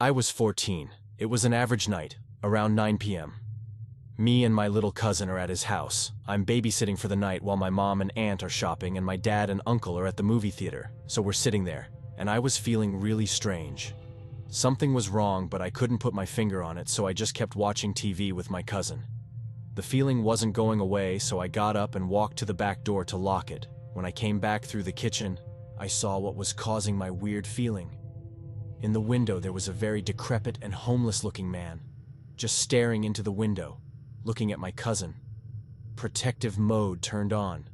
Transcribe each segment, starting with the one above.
I was 14. It was an average night, around 9 p.m. Me and my little cousin are at his house. I'm babysitting for the night while my mom and aunt are shopping and my dad and uncle are at the movie theater, so we're sitting there, and I was feeling really strange. Something was wrong, but I couldn't put my finger on it, so I just kept watching TV with my cousin. The feeling wasn't going away, so I got up and walked to the back door to lock it. When I came back through the kitchen, I saw what was causing my weird feeling. In the window there was a very decrepit and homeless-looking man, just staring into the window, looking at my cousin. Protective mode turned on.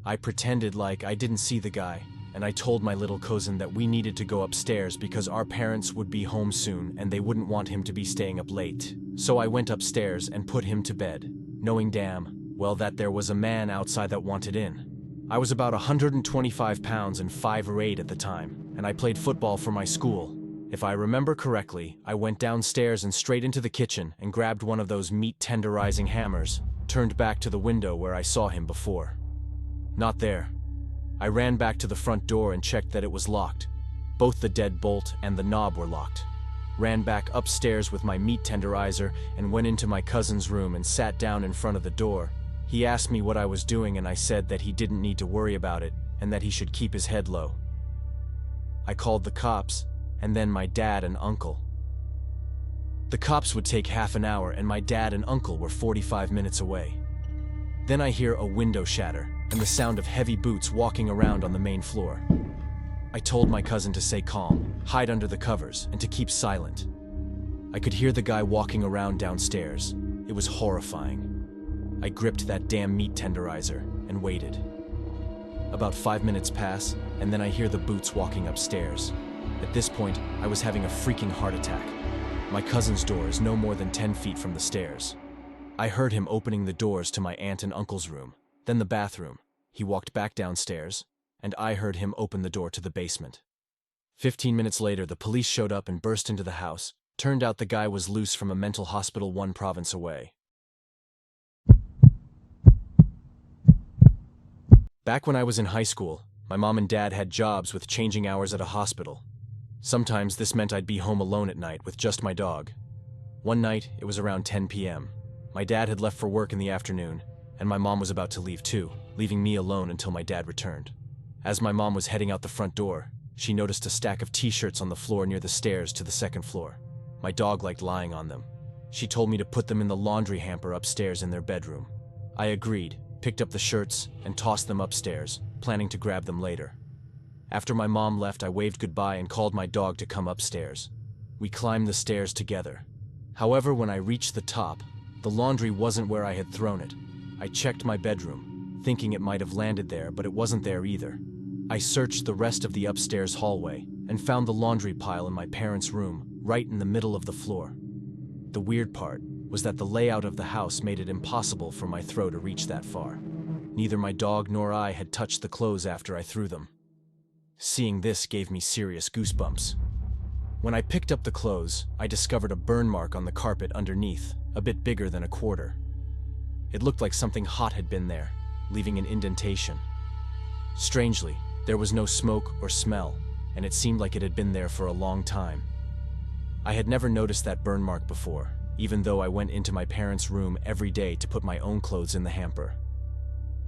I pretended like I didn't see the guy, and I told my little cousin that we needed to go upstairs because our parents would be home soon and they wouldn't want him to be staying up late. So I went upstairs and put him to bed, knowing damn well that there was a man outside that wanted in. I was about 125 pounds and 5'8" at the time, and I played football for my school. If I remember correctly, I went downstairs and straight into the kitchen and grabbed one of those meat tenderizing hammers, turned back to the window where I saw him before. Not there. I ran back to the front door and checked that it was locked. Both the deadbolt and the knob were locked. Ran back upstairs with my meat tenderizer and went into my cousin's room and sat down in front of the door. He asked me what I was doing and I said that he didn't need to worry about it and that he should keep his head low. I called the cops and then my dad and uncle. The cops would take half an hour and my dad and uncle were 45 minutes away. Then I hear a window shatter and the sound of heavy boots walking around on the main floor. I told my cousin to stay calm, hide under the covers, and to keep silent. I could hear the guy walking around downstairs. It was horrifying. I gripped that damn meat tenderizer and waited. About 5 minutes pass, and then I hear the boots walking upstairs. At this point, I was having a freaking heart attack. My cousin's door is no more than 10 feet from the stairs. I heard him opening the doors to my aunt and uncle's room, then the bathroom. He walked back downstairs, and I heard him open the door to the basement. 15 minutes later, the police showed up and burst into the house. Turned out the guy was loose from a mental hospital 1 province away. Back when I was in high school, my mom and dad had jobs with changing hours at a hospital. Sometimes this meant I'd be home alone at night with just my dog. One night, it was around 10 p.m. My dad had left for work in the afternoon, and my mom was about to leave too, leaving me alone until my dad returned. As my mom was heading out the front door, she noticed a stack of t-shirts on the floor near the stairs to the second floor. My dog liked lying on them. She told me to put them in the laundry hamper upstairs in their bedroom. I agreed, picked up the shirts, and tossed them upstairs, planning to grab them later. After my mom left, I waved goodbye and called my dog to come upstairs. We climbed the stairs together. However, when I reached the top, the laundry wasn't where I had thrown it. I checked my bedroom, thinking it might have landed there, but it wasn't there either. I searched the rest of the upstairs hallway and found the laundry pile in my parents' room, right in the middle of the floor. The weird part was that the layout of the house made it impossible for my throw to reach that far. Neither my dog nor I had touched the clothes after I threw them. Seeing this gave me serious goosebumps. When I picked up the clothes, I discovered a burn mark on the carpet underneath, a bit bigger than a quarter. It looked like something hot had been there, leaving an indentation. Strangely, there was no smoke or smell, and it seemed like it had been there for a long time. I had never noticed that burn mark before, even though I went into my parents' room every day to put my own clothes in the hamper.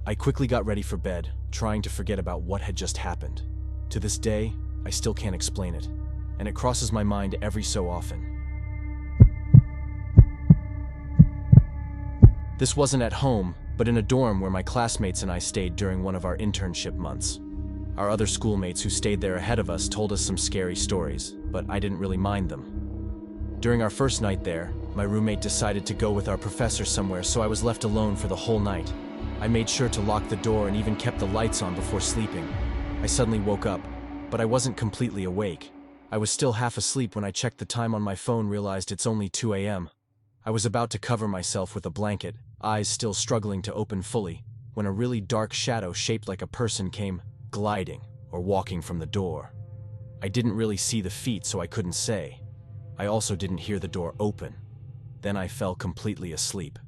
I quickly got ready for bed, trying to forget about what had just happened. To this day, I still can't explain it, and it crosses my mind every so often. This wasn't at home, but in a dorm where my classmates and I stayed during one of our internship months. Our other schoolmates who stayed there ahead of us told us some scary stories, but I didn't really mind them. During our first night there, my roommate decided to go with our professor somewhere, so I was left alone for the whole night. I made sure to lock the door and even kept the lights on before sleeping. I suddenly woke up, but I wasn't completely awake. I was still half asleep when I checked the time on my phone, realized it's only 2 a.m. I was about to cover myself with a blanket, eyes still struggling to open fully, when a really dark shadow shaped like a person came gliding or walking from the door. I didn't really see the feet, so I couldn't say. I also didn't hear the door open. Then I fell completely asleep.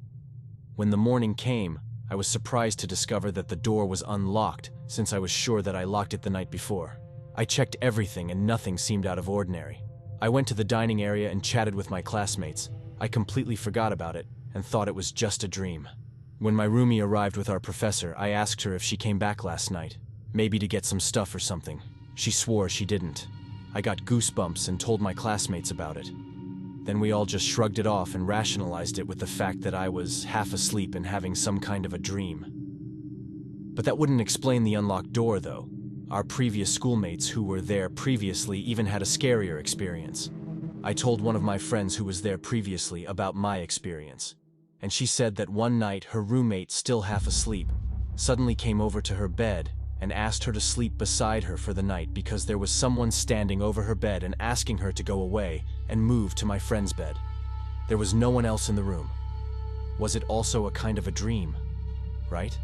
When the morning came, I was surprised to discover that the door was unlocked, since I was sure that I locked it the night before. I checked everything and nothing seemed out of ordinary. I went to the dining area and chatted with my classmates. I completely forgot about it and thought it was just a dream. When my roomie arrived with our professor, I asked her if she came back last night, maybe to get some stuff or something. She swore she didn't. I got goosebumps and told my classmates about it. Then we all just shrugged it off and rationalized it with the fact that I was half asleep and having some kind of a dream. But that wouldn't explain the unlocked door, though. Our previous schoolmates who were there previously even had a scarier experience. I told one of my friends who was there previously about my experience, and she said that one night her roommate, still half asleep, suddenly came over to her bed and asked her to sleep beside her for the night because there was someone standing over her bed and asking her to go away and move to my friend's bed. There was no one else in the room. Was it also a kind of a dream, right?